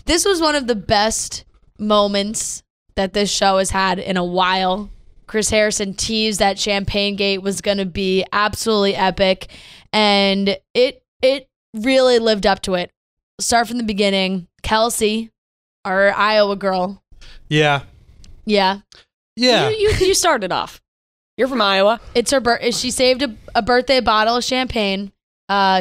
This was one of the best moments that this show has had in a while. Chris Harrison teased that Champagne Gate was going to be absolutely epic, and it really lived up to it. Start from the beginning. Kelsey, our Iowa girl. Yeah. Yeah. Yeah. You started off. You're from Iowa. It's her she saved a birthday bottle of champagne.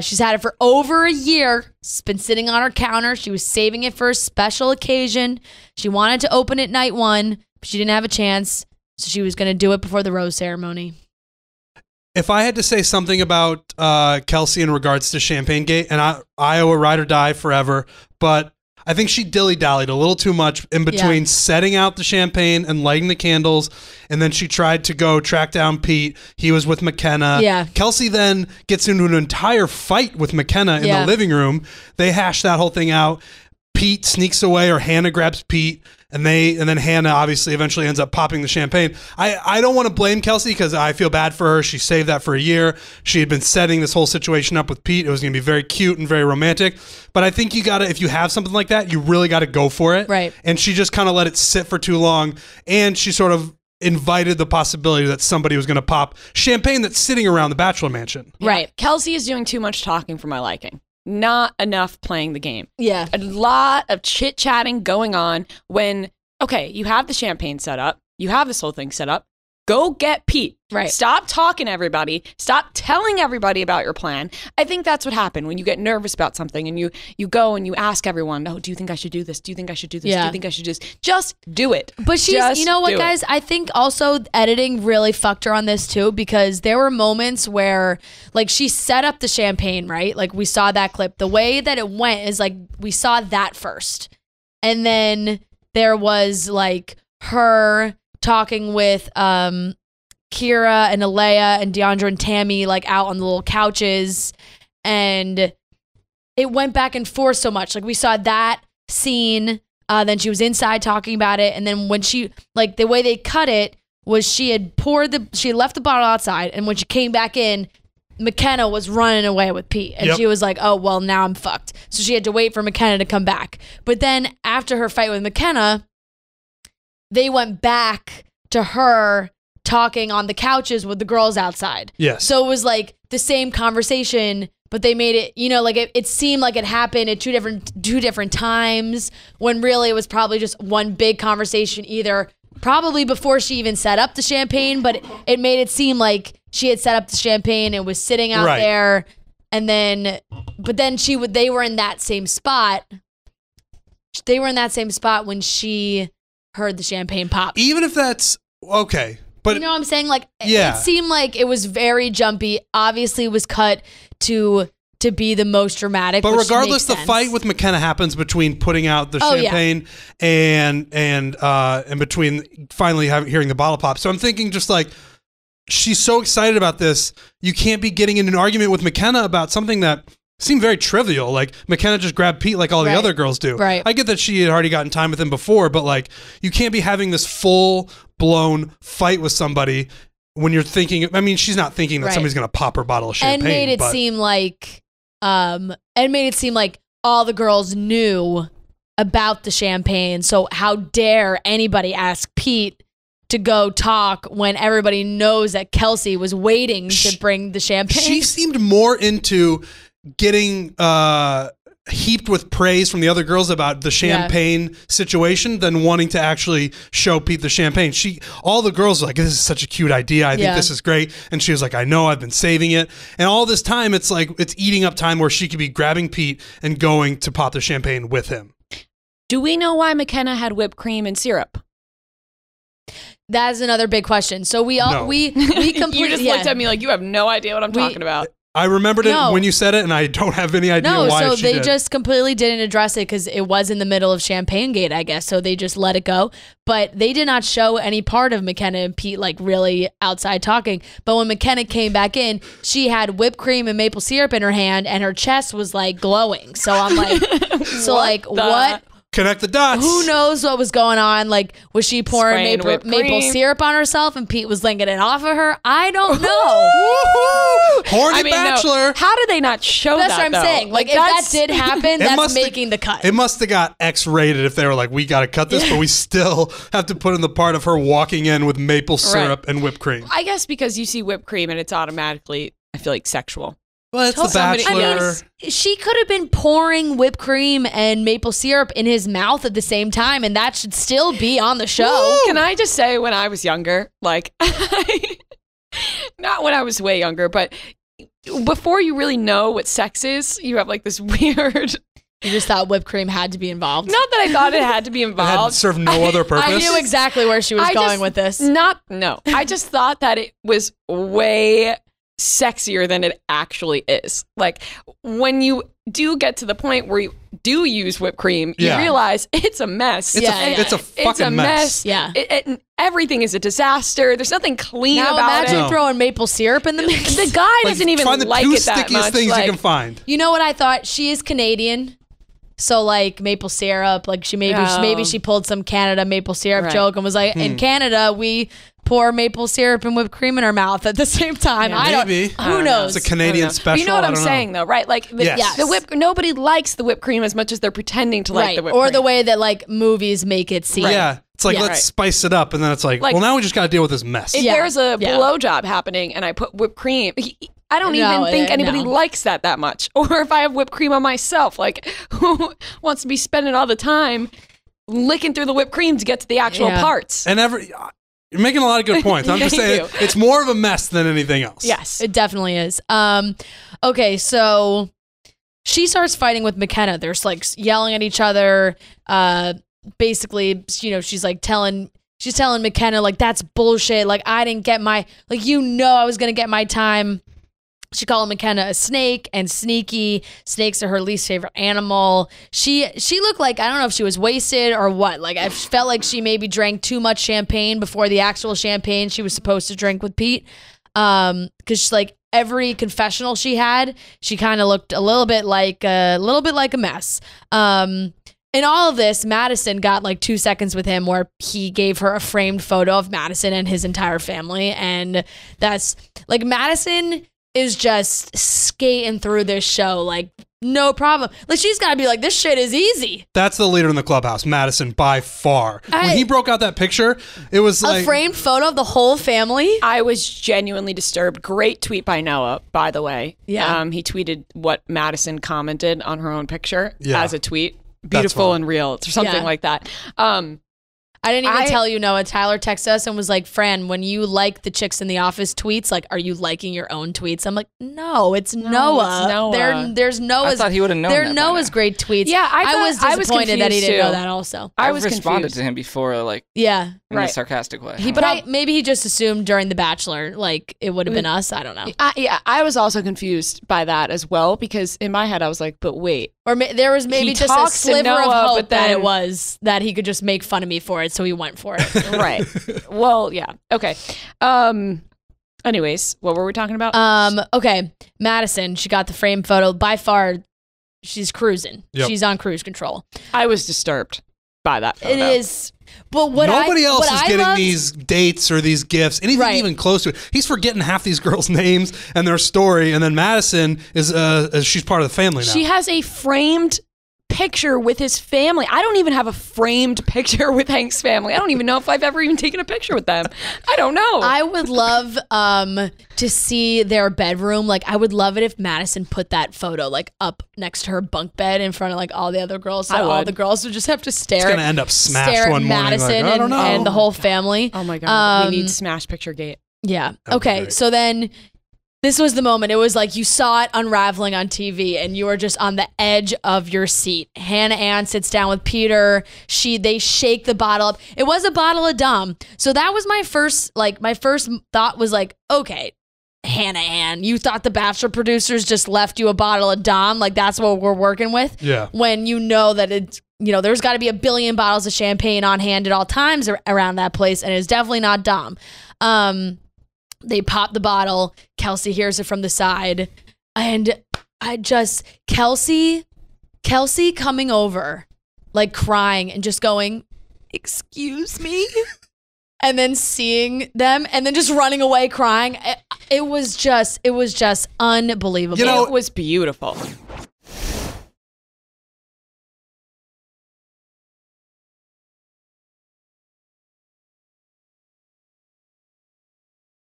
She's had it for over a year. It's been sitting on her counter. She was saving it for a special occasion. She wanted to open it night one, but she didn't have a chance. So she was going to do it before the rose ceremony. If I had to say something about Kelsey in regards to Champagne Gate, and Iowa ride or die forever, but I think she dilly-dallied a little too much in between setting out the champagne and lighting the candles, and then she tried to go track down Pete. He was with McKenna. Yeah. Kelsey then gets into an entire fight with McKenna in the living room. They hash that whole thing out. Pete sneaks away, or Hannah grabs Pete, and then Hannah obviously eventually ends up popping the champagne. I don't want to blame Kelsey because I feel bad for her. She saved that for a year. She had been setting this whole situation up with Pete. It was going to be very cute and very romantic. But I think you got to, if you have something like that, you really got to go for it. Right. And she just kind of let it sit for too long. And she sort of invited the possibility that somebody was going to pop champagne that's sitting around the Bachelor mansion. Right. Kelsey is doing too much talking for my liking. Not enough playing the game. Yeah. A lot of chit-chatting going on when, okay, you have the champagne set up. You have this whole thing set up. Go get Pete. Right. Stop talking to everybody. Stop telling everybody about your plan. I think that's what happened when you get nervous about something and you go and you ask everyone, oh, do you think I should do this? Do you think I should do this? Yeah. Do you think I should do this? Just do it. But you know what, guys? I think also editing really fucked her on this too, because there were moments where like she set up the champagne, right? Like we saw that clip. The way that it went is like we saw that first. And then there was like her talking with Kira and Alea and Deandra and Tammy like out on the little couches, and it went back and forth so much. Like we saw that scene, then she was inside talking about it, and then when she, like the way they cut it was she had left the bottle outside, and when she came back in, McKenna was running away with Pete, and she was like, oh well, now I'm fucked. So she had to wait for McKenna to come back. But then after her fight with McKenna, they went back to her talking on the couches with the girls outside. Yes. So it was like the same conversation, but they made it, you know, like it seemed like it happened at two different times, when really it was probably just one big conversation, either probably before she even set up the champagne, but it made it seem like she had set up the champagne and was sitting out there, and then, but then they were in that same spot. They were in that same spot when she heard the champagne pop. Even if that's okay, but you know what I'm saying? Like, it seemed like it was very jumpy. Obviously, it was cut to be the most dramatic. But regardless, the fight with McKenna happens between putting out the champagne and between finally hearing the bottle pop. So I'm thinking, just like, she's so excited about this, you can't be getting in an argument with McKenna about something that seemed very trivial. Like, McKenna just grabbed Pete like all the other girls do. Right. I get that she had already gotten time with him before, but like, you can't be having this full-blown fight with somebody when you're thinking, I mean, she's not thinking that somebody's going to pop her bottle of champagne. And made it seem like all the girls knew about the champagne. So how dare anybody ask Pete to go talk when everybody knows that Kelsey was waiting to bring the champagne? She seemed more into getting heaped with praise from the other girls about the champagne situation than wanting to actually show Pete the champagne. All the girls were like, this is such a cute idea. I think this is great. And she was like, I know, I've been saving it. And all this time, it's like, it's eating up time where she could be grabbing Pete and going to pop the champagne with him. Do we know why McKenna had whipped cream and syrup? That's another big question. So we completely you just looked at me like you have no idea what I'm talking about. I remembered it when you said it, and I don't have any idea why so she they did. just completely didn't address it because it was in the middle of Champagne Gate, I guess. So they just let it go. But they did not show any part of McKenna and Pete like really outside talking. But when McKenna came back in, she had whipped cream and maple syrup in her hand, and her chest was like glowing. So I'm like, what? connect the dots. Who knows what was going on? Like, was she pouring Spraying maple syrup on herself and Pete was linking it off of her? I don't know. Horny Bachelor. No. How did they not show That's that? what I'm saying. Like, if that did happen, that's making the cut. It must have got X-rated if they were like, we got to cut this, but we still have to put in the part of her walking in with maple syrup and whipped cream. I guess because you see whipped cream and it's automatically, I feel like, sexual. Well, it's The Bachelor. She could have been pouring whipped cream and maple syrup in his mouth at the same time, and that should still be on the show. Woo! Can I just say, when I was younger, like, not when I was way younger, but before you really know what sex is, you have like this weird... You just thought whipped cream had to be involved. Not that I thought it had to be involved. It had to serve no other purpose. I knew exactly where she was going with this. I just thought that it was way sexier than it actually is. Like, when you do get to the point where you do use whipped cream, you realize it's a mess. It's a fucking mess. Yeah. Everything is a disaster. There's nothing clean about it. Imagine throwing maple syrup in the mix. The guy doesn't even like it that much. Find the two stickiest things you can find. You know what I thought? She is Canadian. So like maple syrup, like maybe she pulled some Canada maple syrup joke and was like, in Canada we pour maple syrup and whipped cream in our mouth at the same time. Maybe. Who knows? It's a Canadian special. But you know what I'm saying though, right? Like nobody likes the whipped cream as much as they're pretending to like the whipped cream. Or the way that like movies make it seem. Yeah. It's like, let's spice it up. And then it's like, well, now we just got to deal with this mess. If there's a blowjob happening and I put whipped cream, I don't even think anybody likes that much. Or if I have whipped cream on myself, like, who wants to be spending all the time licking through the whipped cream to get to the actual parts? And you're making a lot of good points. I'm just saying it's more of a mess than anything else. Yes, it definitely is. Okay, so she starts fighting with McKenna. There's like yelling at each other. Basically, you know, she's telling McKenna, like, that's bullshit. Like, I didn't get I was going to get my time. She called McKenna a snake and sneaky. Snakes are her least favorite animal. She looked like, I don't know if she was wasted or what. Like, I felt like she maybe drank too much champagne before the actual champagne she was supposed to drink with Pete. Because she's like, every confessional she had, she kind of looked a little bit like a mess. In all of this, Madison got like 2 seconds with him where he gave her a framed photo of Madison and his entire family. And that's like, Madison is just skating through this show like no problem. Like, she's got to be like, this shit is easy. That's the leader in the clubhouse, Madison, by far. When he broke out that picture, it was like a framed photo of the whole family. I was genuinely disturbed. Great tweet by Noah, by the way. Yeah. He tweeted what Madison commented on her own picture as a tweet. Beautiful and real, or something like that. I didn't even tell you, Noah. Tyler texted us and was like, Fran, when you like the Chicks in the Office tweets, like, are you liking your own tweets? I'm like, no, it's Noah. It's Noah. There's Noah's. I thought he would have known that. Noah's great tweets. Yeah, I was disappointed that he didn't know that also. I was responded to him before, like, in a sarcastic way. Maybe he just assumed during The Bachelor, like, it would have been us. I don't know. I was also confused by that as well, because in my head, I was like, but wait. Or there was maybe just a sliver of hope that it was that he could just make fun of me for it, so he went for it. Right. Well, yeah. Okay. Anyways, what were we talking about? Okay. Madison, she got the frame photo. By far, she's cruising. Yep. She's on cruise control. I was disturbed by that photo. It is. But nobody else is getting these dates or these gifts, anything even close to it. He's forgetting half these girls' names and their story, and then Madison is she's part of the family now. She has a framed picture with his family. I don't even have a framed picture with Hank's family. I don't even know if I've ever even taken a picture with them. I don't know. I would love to see their bedroom. Like, I would love it if Madison put that photo like up next to her bunk bed in front of like all the other girls. So all the girls would just have to stare. It's gonna end up smashed one morning. Madison like, I don't know. And the whole family. Oh my god, we need smash picture gate. Yeah. Okay. So then. This was the moment. It was like you saw it unraveling on TV and you were just on the edge of your seat. Hannah Ann sits down with Peter. They shake the bottle up. It was a bottle of Dom. So that was my first thought was like, okay, Hannah Ann, you thought the Bachelor producers just left you a bottle of Dom? Like, that's what we're working with? Yeah. When you know that it's, there's got to be 1 billion bottles of champagne on hand at all times around that place, and it's definitely not Dom. They pop the bottle. Kelsey hears it from the side. And Kelsey coming over like crying and just going, excuse me? And then seeing them and then just running away crying. It was just unbelievable. It was beautiful.